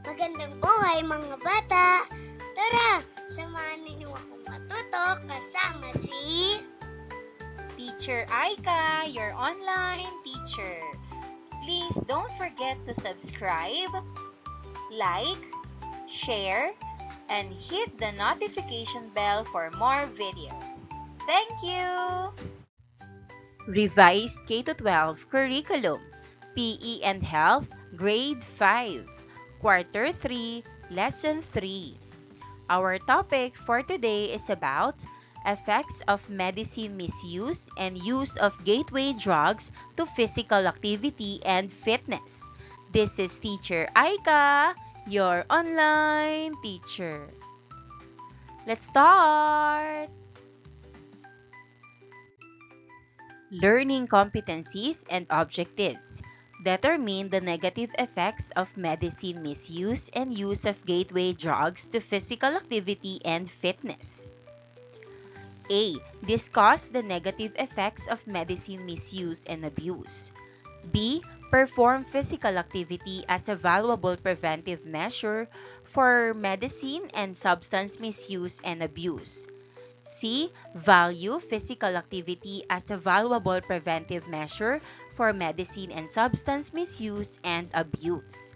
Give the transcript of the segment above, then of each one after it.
Magandang buhay mga bata! Tara, samahan ninyo akong matuto kasama si Teacher Aika, your online teacher. Please don't forget to subscribe, like, share, and hit the notification bell for more videos. Thank you! Revised K-12 Curriculum, PE and Health, Grade 5, Quarter 3, Lesson 3. Our topic for today is about effects of medicine misuse and use of gateway drugs to physical activity and fitness. This is Teacher Aika, your online teacher. Let's start! Learning competencies and objectives. Determine the negative effects of medicine misuse and use of gateway drugs to physical activity and fitness. A. Discuss the negative effects of medicine misuse and abuse. B. Perform physical activity as a valuable preventive measure for medicine and substance misuse and abuse. C. Value physical activity as a valuable preventive measure for medicine and substance misuse and abuse.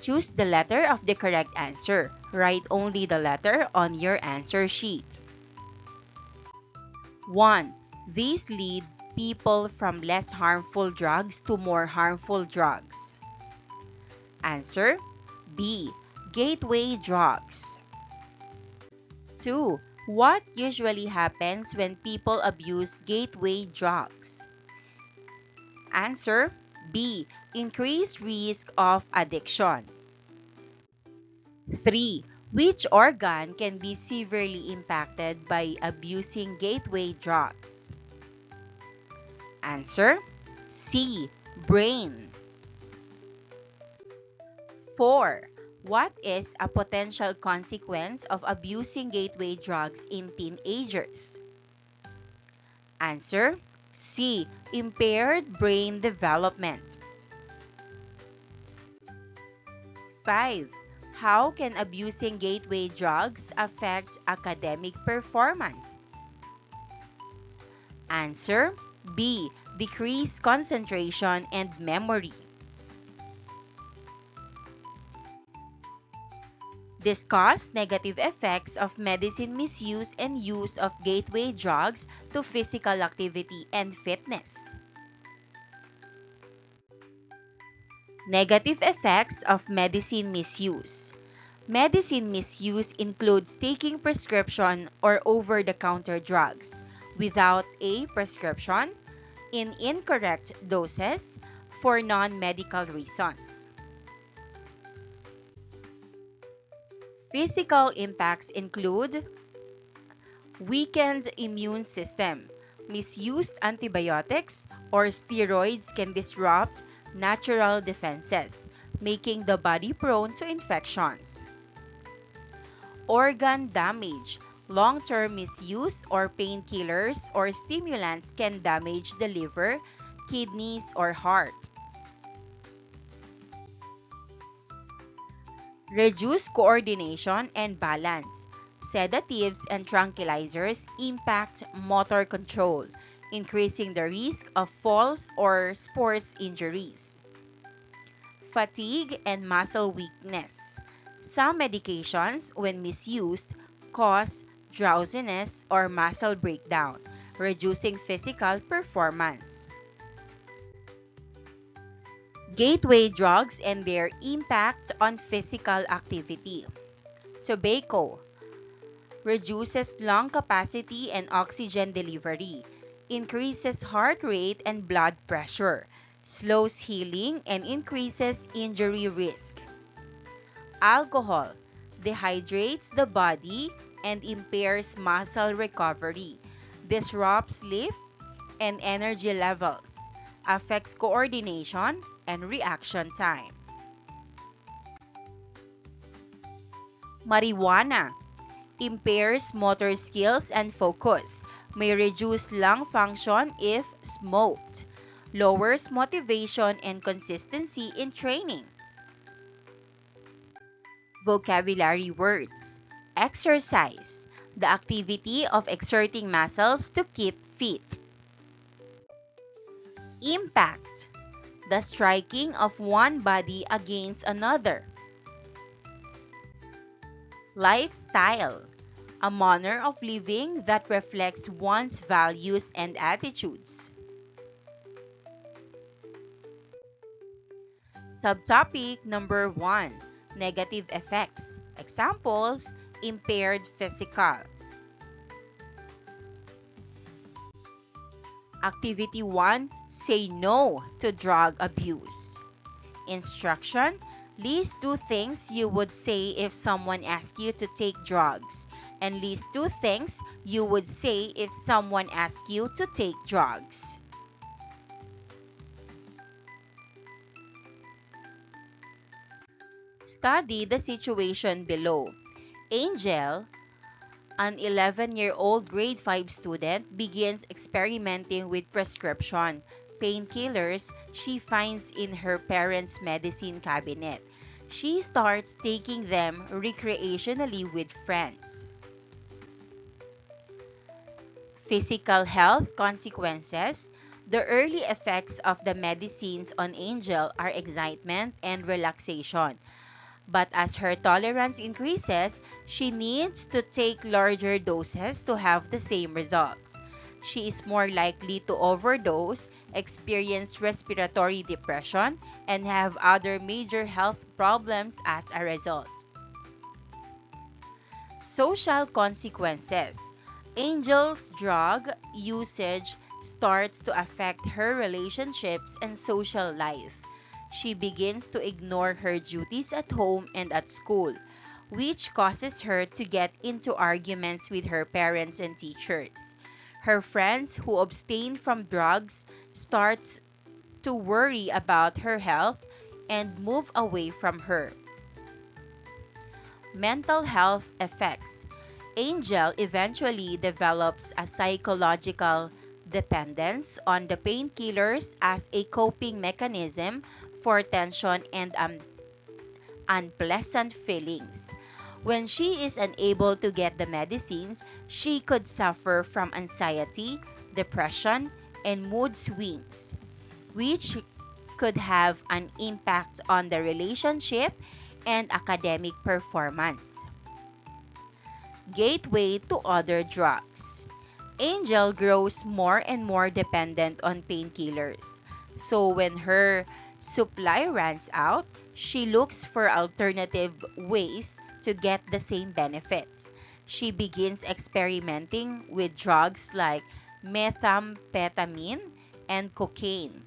Choose the letter of the correct answer. Write only the letter on your answer sheet. 1. These lead people from less harmful drugs to more harmful drugs. Answer B. Gateway drugs. 2. What usually happens when people abuse gateway drugs? Answer B. Increased risk of addiction. 3. Which organ can be severely impacted by abusing gateway drugs? Answer C. Brain. 4. What is a potential consequence of abusing gateway drugs in teenagers? Answer C. Impaired brain development. 5. How can abusing gateway drugs affect academic performance? Answer B. Decreased concentration and memory. Discuss negative effects of medicine misuse and use of gateway drugs to physical activity and fitness. Negative effects of medicine misuse. Medicine misuse includes taking prescription or over-the-counter drugs without a prescription, in incorrect doses, for non-medical reasons. Physical impacts include weakened immune system. Misused antibiotics or steroids can disrupt natural defenses, making the body prone to infections. Organ damage. Long-term misuse or painkillers or stimulants can damage the liver, kidneys, or heart. Reduce coordination and balance. Sedatives and tranquilizers impact motor control, increasing the risk of falls or sports injuries. Fatigue and muscle weakness. Some medications, when misused, cause drowsiness or muscle breakdown, reducing physical performance. Gateway drugs and their impact on physical activity. Tobacco reduces lung capacity and oxygen delivery, increases heart rate and blood pressure, slows healing, and increases injury risk. Alcohol dehydrates the body and impairs muscle recovery, disrupts sleep and energy levels, affects coordination and reaction time. Marijuana impairs motor skills and focus, may reduce lung function if smoked, lowers motivation and consistency in training. Vocabulary words. Exercise, the activity of exerting muscles to keep fit. Impact, the striking of one body against another. Lifestyle, a manner of living that reflects one's values and attitudes. Subtopic number 1, negative effects. Examples, impaired physical. Activity 1, say no to drug abuse. Instruction, list 2 things you would say if someone asks you to take drugs, and list 2 things you would say if someone asks you to take drugs. Study the situation below. Angel, an 11-year-old grade 5 student, begins experimenting with prescription painkillers she finds in her parents' medicine cabinet. She starts taking them recreationally with friends. Physical health consequences. The early effects of the medicines on Angel are excitement and relaxation. But as her tolerance increases, she needs to take larger doses to have the same results. She is more likely to overdose, experience respiratory depression, and have other major health problems as a result. Social consequences. Angel's drug usage starts to affect her relationships and social life. She begins to ignore her duties at home and at school, which causes her to get into arguments with her parents and teachers. Her friends who abstain from drugs start to worry about her health and move away from her. Mental health effects. Angel eventually develops a psychological dependence on the painkillers as a coping mechanism for tension and unpleasant feelings. When she is unable to get the medicines, she could suffer from anxiety, depression, and mood swings, which could have an impact on the relationship and academic performance. Gateway to other drugs. Angel grows more and more dependent on painkillers. So when her supply runs out, she looks for alternative ways to get the same benefits. She begins experimenting with drugs like methamphetamine and cocaine,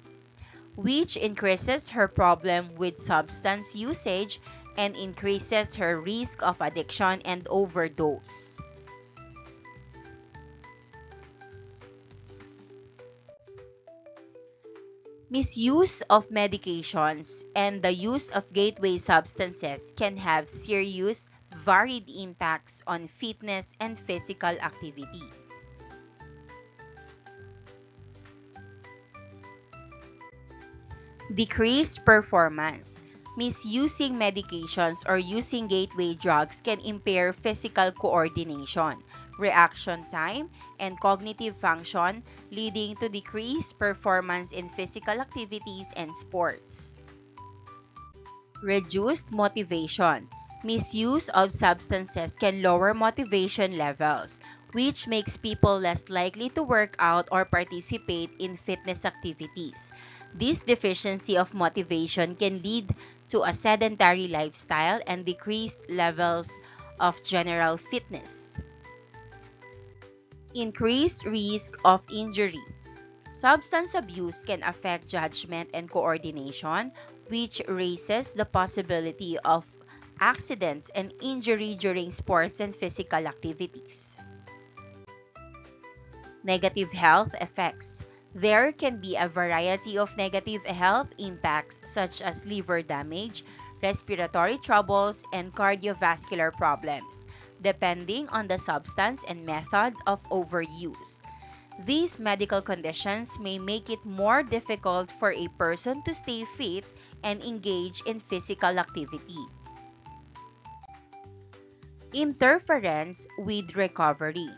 which increases her problem with substance usage and increases her risk of addiction and overdose. Misuse of medications and the use of gateway substances can have serious, varied impacts on fitness and physical activity. Decreased performance. Misusing medications or using gateway drugs can impair physical coordination, reaction time, and cognitive function, leading to decreased performance in physical activities and sports. Reduced motivation. Misuse of substances can lower motivation levels, which makes people less likely to work out or participate in fitness activities. This deficiency of motivation can lead to a sedentary lifestyle and decreased levels of general fitness. Increased risk of injury. Substance abuse can affect judgment and coordination, which raises the possibility of accidents and injury during sports and physical activities. Negative health effects. There can be a variety of negative health impacts such as liver damage, respiratory troubles, and cardiovascular problems, depending on the substance and method of overuse. These medical conditions may make it more difficult for a person to stay fit and engage in physical activity. Interference with recovery.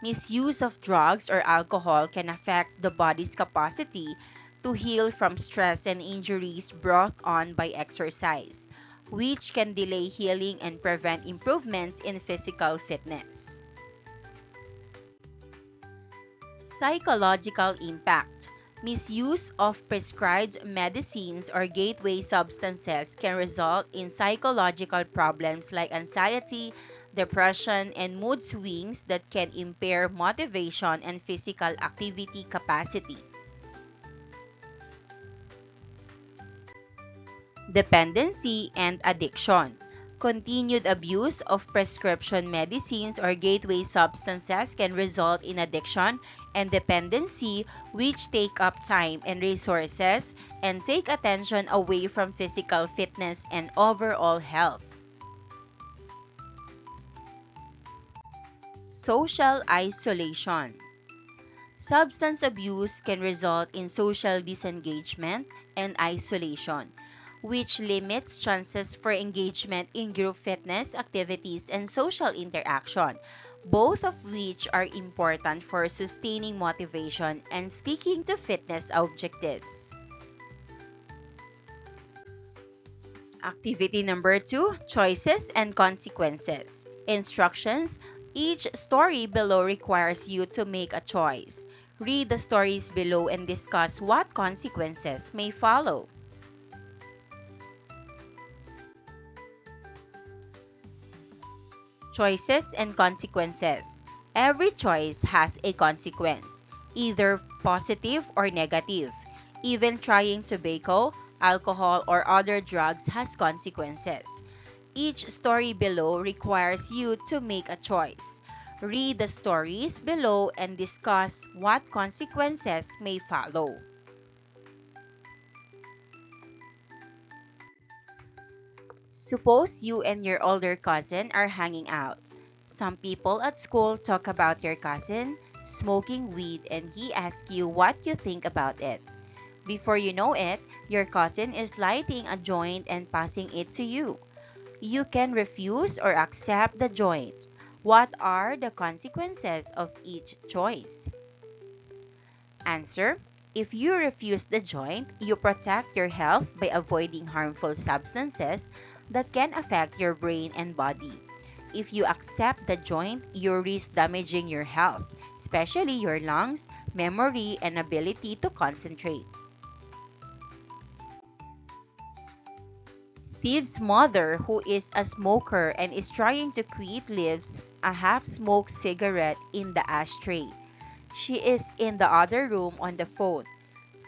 Misuse of drugs or alcohol can affect the body's capacity to heal from stress and injuries brought on by exercise, which can delay healing and prevent improvements in physical fitness. Psychological impact. Misuse of prescribed medicines or gateway substances can result in psychological problems like anxiety, depression, and mood swings that can impair motivation and physical activity capacity. Dependency and addiction. Continued abuse of prescription medicines or gateway substances can result in addiction and dependency, which take up time and resources and take attention away from physical fitness and overall health. Social isolation. Substance abuse can result in social disengagement and isolation, which limits chances for engagement in group fitness activities and social interaction, both of which are important for sustaining motivation and sticking to fitness objectives. Activity number 2, choices and consequences. Instructions. Each story below requires you to make a choice. Read the stories below and discuss what consequences may follow. Choices and consequences. Every choice has a consequence, either positive or negative. Even trying tobacco, alcohol, or other drugs has consequences. Each story below requires you to make a choice. Read the stories below and discuss what consequences may follow. Suppose you and your older cousin are hanging out. Some people at school talk about your cousin smoking weed and he asks you what you think about it. Before you know it, your cousin is lighting a joint and passing it to you. You can refuse or accept the joint. What are the consequences of each choice? Answer. If you refuse the joint, you protect your health by avoiding harmful substances that can affect your brain and body. If you accept the joint, you risk damaging your health, especially your lungs, memory, and ability to concentrate. Steve's mother, who is a smoker and is trying to quit, leaves a half-smoked cigarette in the ashtray. She is in the other room on the phone.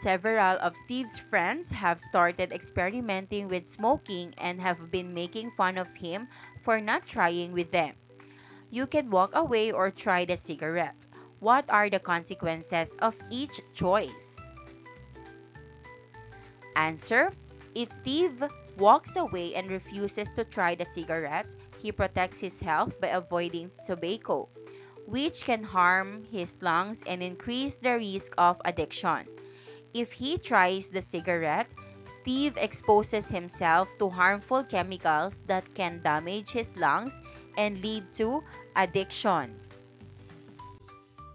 Several of Steve's friends have started experimenting with smoking and have been making fun of him for not trying with them. You can walk away or try the cigarette. What are the consequences of each choice? Answer. If Steve walks away and refuses to try the cigarette, he protects his health by avoiding tobacco, which can harm his lungs and increase the risk of addiction. If he tries the cigarette, Steve exposes himself to harmful chemicals that can damage his lungs and lead to addiction.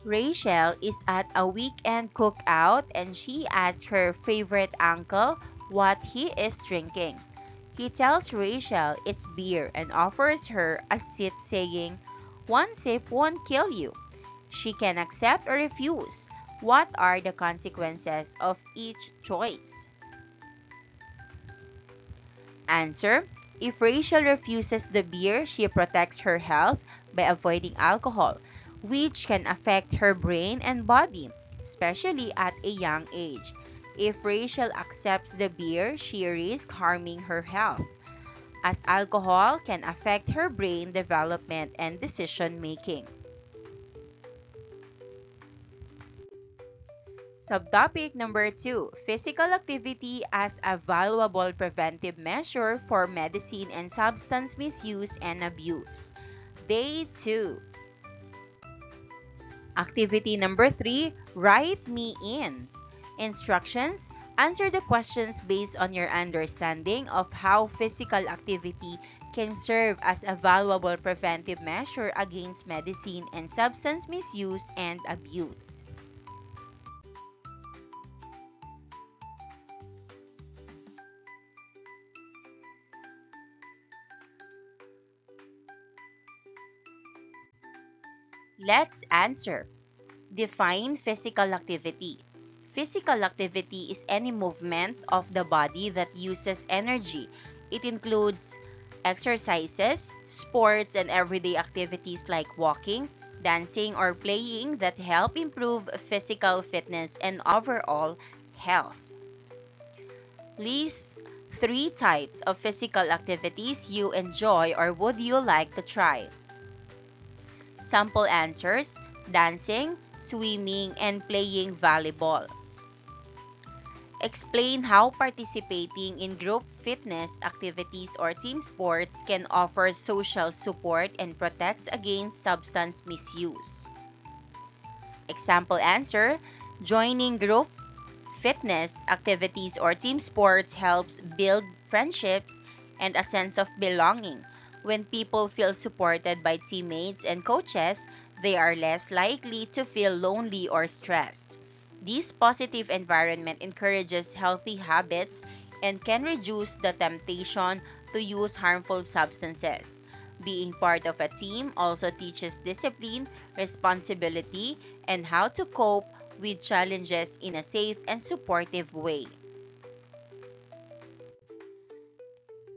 Rachel is at a weekend cookout and she asks her favorite uncle what he is drinking. He tells Rachel it's beer and offers her a sip, saying, "One sip won't kill you." She can accept or refuse. What are the consequences of each choice? Answer. If Rachel refuses the beer, she protects her health by avoiding alcohol, which can affect her brain and body, especially at a young age. If Rachel accepts the beer, she risks harming her health, as alcohol can affect her brain development and decision making. Subtopic number 2, physical activity as a valuable preventive measure for medicine and substance misuse and abuse. Day 2. Activity number 3, write me in. Instructions: answer the questions based on your understanding of how physical activity can serve as a valuable preventive measure against medicine and substance misuse and abuse. Let's answer. Define physical activity. Physical activity is any movement of the body that uses energy. It includes exercises, sports, and everyday activities like walking, dancing, or playing that help improve physical fitness and overall health. List 3 types of physical activities you enjoy or would you like to try. Sample answers: dancing, swimming, and playing volleyball. Explain how participating in group fitness activities or team sports can offer social support and protects against substance misuse. Example answer: joining group fitness activities or team sports helps build friendships and a sense of belonging. When people feel supported by teammates and coaches, they are less likely to feel lonely or stressed. This positive environment encourages healthy habits and can reduce the temptation to use harmful substances. Being part of a team also teaches discipline, responsibility, and how to cope with challenges in a safe and supportive way.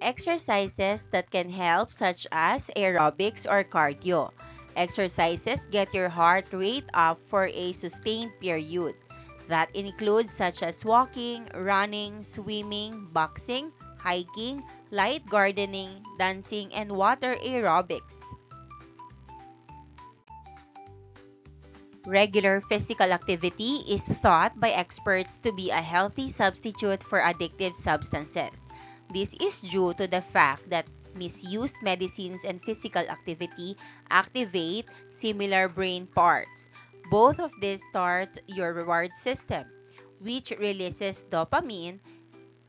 Exercises that can help, such as aerobics or cardio. Exercises get your heart rate up for a sustained period. That includes such as walking, running, swimming, boxing, hiking, light gardening, dancing, and water aerobics. Regular physical activity is thought by experts to be a healthy substitute for addictive substances. This is due to the fact that misused medicines and physical activity activate similar brain parts. Both of these start your reward system, which releases dopamine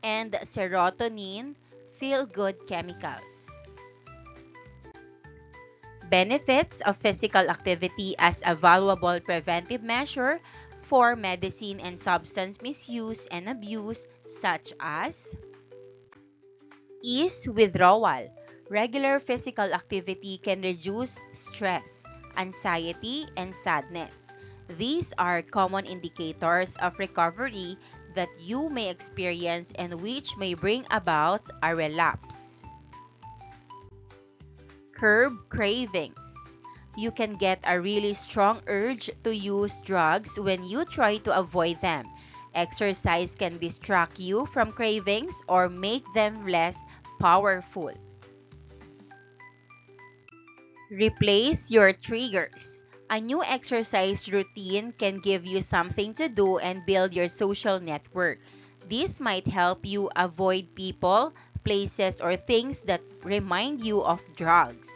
and serotonin, feel-good chemicals. Benefits of physical activity as a valuable preventive measure for medicine and substance misuse and abuse, such as ease withdrawal. Regular physical activity can reduce stress, anxiety, and sadness. These are common indicators of recovery that you may experience and which may bring about a relapse. Curb cravings. You can get a really strong urge to use drugs when you try to avoid them. Exercise can distract you from cravings or make them less powerful. Replace your triggers. A new exercise routine can give you something to do and build your social network. This might help you avoid people, places, or things that remind you of drugs.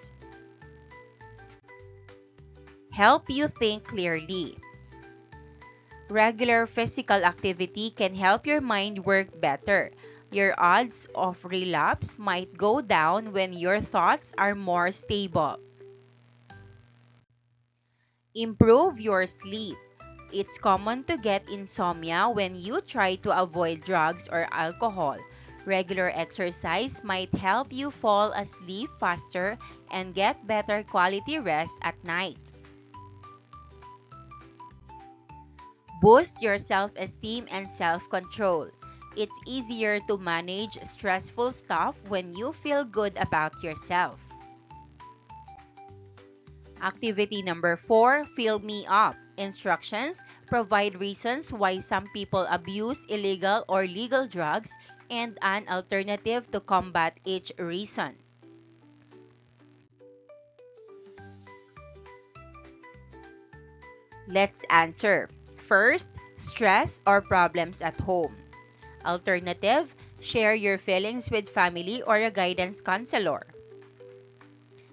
Help you think clearly. Regular physical activity can help your mind work better. Your odds of relapse might go down when your thoughts are more stable. Improve your sleep. It's common to get insomnia when you try to avoid drugs or alcohol. Regular exercise might help you fall asleep faster and get better quality rest at night. Boost your self-esteem and self-control. It's easier to manage stressful stuff when you feel good about yourself. Activity number 4, fill me up. Instructions: provide reasons why some people abuse illegal or legal drugs and an alternative to combat each reason. Let's answer. First, stress or problems at home. Alternative, share your feelings with family or a guidance counselor.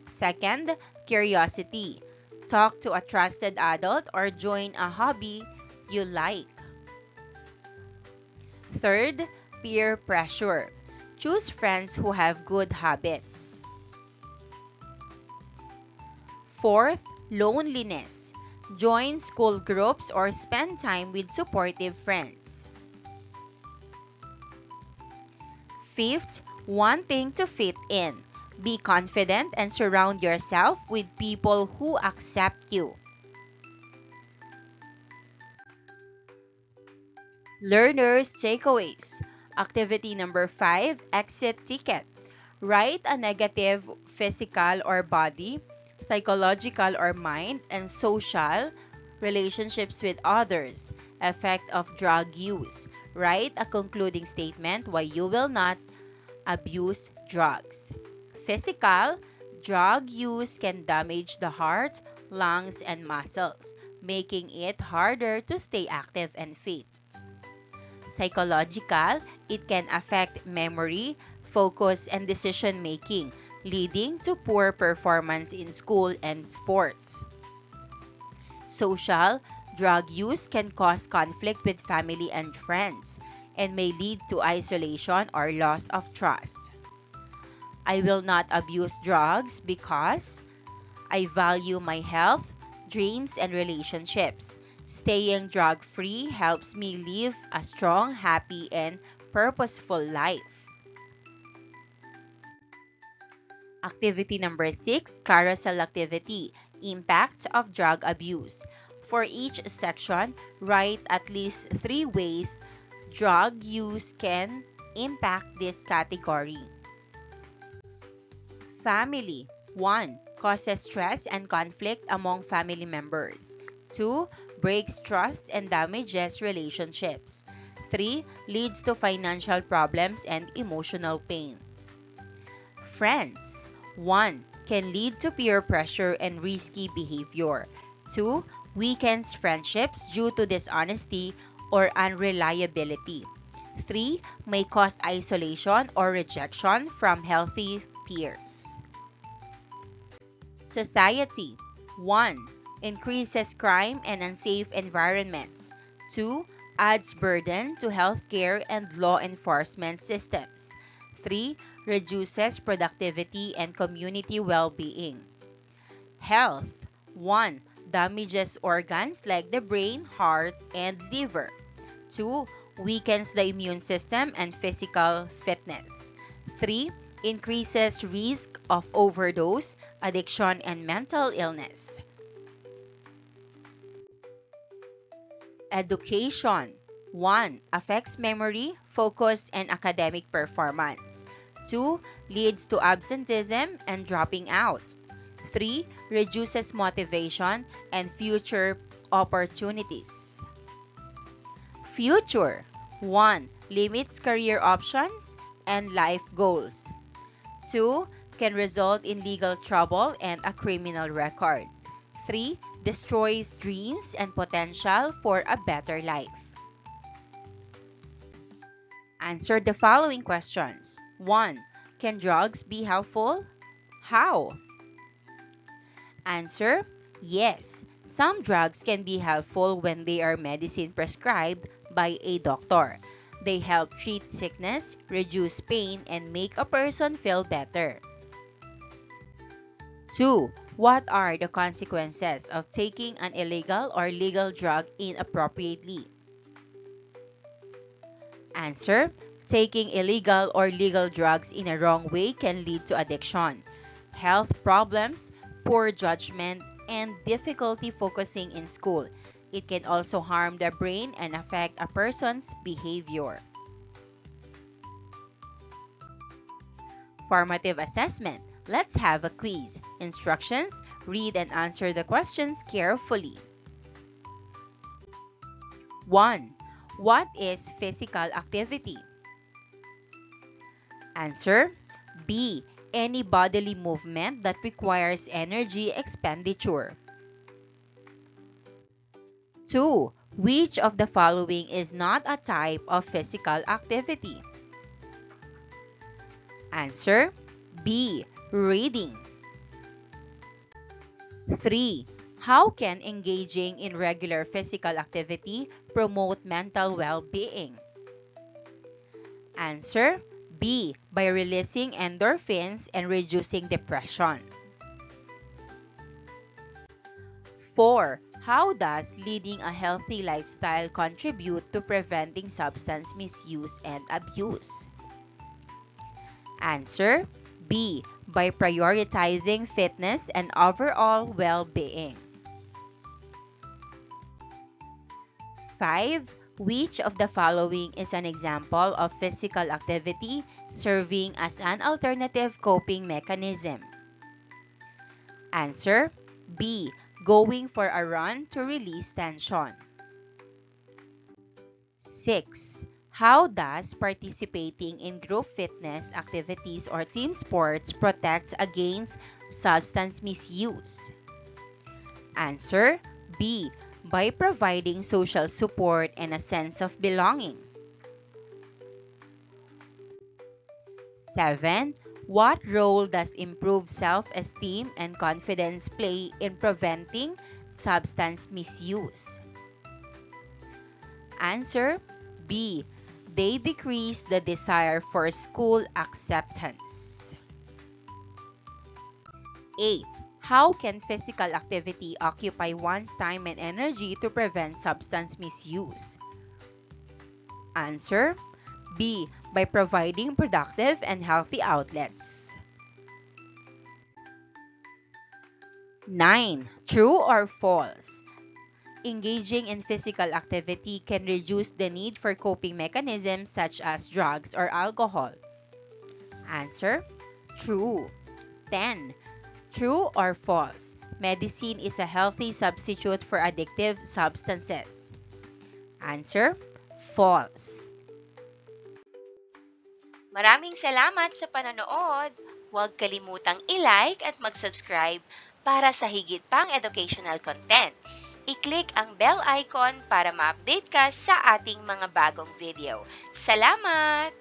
Second, curiosity. Talk to a trusted adult or join a hobby you like. Third, peer pressure. Choose friends who have good habits. Fourth, loneliness. Join school groups or spend time with supportive friends. Fifth, wanting to fit in. Be confident and surround yourself with people who accept you. Learners' takeaways. Activity number 5, exit ticket. Write a negative physical or body, psychological or mind, and social relationships with others. Effect of drug use. Write a concluding statement why you will not abuse drugs. Physical, drug use can damage the heart, lungs, and muscles, making it harder to stay active and fit. Psychological, it can affect memory, focus, and decision making, leading to poor performance in school and sports. Social, drug use can cause conflict with family and friends and may lead to isolation or loss of trust. I will not abuse drugs because I value my health, dreams, and relationships. Staying drug-free helps me live a strong, happy, and purposeful life. Activity number 6, carousel activity, impact of drug abuse. For each section, write at least 3 ways drug use can impact this category. Family. 1. Causes stress and conflict among family members. 2. Breaks trust and damages relationships. 3. Leads to financial problems and emotional pain. Friends. 1. Can lead to peer pressure and risky behavior. 2. Weakens friendships due to dishonesty or unreliability. 3. May cause isolation or rejection from healthy peers. Society. 1. Increases crime and unsafe environments. 2. Adds burden to healthcare and law enforcement systems. 3. Reduces productivity and community well-being. Health. 1. Damages organs like the brain, heart, and liver. 2. Weakens the immune system and physical fitness. 3. Increases risk of overdose, addiction, and mental illness. Education. 1. Affects memory, focus, and academic performance. 2. Leads to absenteeism and dropping out. 3. Reduces motivation and future opportunities. Future. 1. Limits career options and life goals. 2. Can result in legal trouble and a criminal record. 3. Destroys dreams and potential for a better life. Answer the following questions. 1. Can drugs be helpful? How? Answer: yes. Some drugs can be helpful when they are medicine prescribed by a doctor. They help treat sickness, reduce pain, and make a person feel better. 2. What are the consequences of taking an illegal or legal drug inappropriately? Answer: taking illegal or legal drugs in a wrong way can lead to addiction, health problems, poor judgment, and difficulty focusing in school. It can also harm the brain and affect a person's behavior. Formative assessment. Let's have a quiz. Instructions: read and answer the questions carefully. 1. What is physical activity? Answer: B. Any bodily movement that requires energy expenditure. 2. Which of the following is not a type of physical activity? Answer: B. Reading. 3. How can engaging in regular physical activity promote mental well-being? Answer B. By releasing endorphins and reducing depression. 4. How does leading a healthy lifestyle contribute to preventing substance misuse and abuse? Answer B. By prioritizing fitness and overall well-being. 5. Which of the following is an example of physical activity serving as an alternative coping mechanism? Answer B. Going for a run to release tension. 6. How does participating in group fitness activities or team sports protect against substance misuse? Answer B. By providing social support and a sense of belonging. 7. What role does improved self-esteem and confidence play in preventing substance misuse? Answer B. They decrease the desire for school acceptance. 8. How can physical activity occupy one's time and energy to prevent substance misuse? Answer B. By providing productive and healthy outlets. 9. True or false? Engaging in physical activity can reduce the need for coping mechanisms such as drugs or alcohol. Answer: true. 10. True or false? Medicine is a healthy substitute for addictive substances. Answer: false. Maraming salamat sa panonood. Huwag kalimutang i-like at mag-subscribe para sa higit pang educational content. I-click ang bell icon para ma-update ka sa ating mga bagong video. Salamat!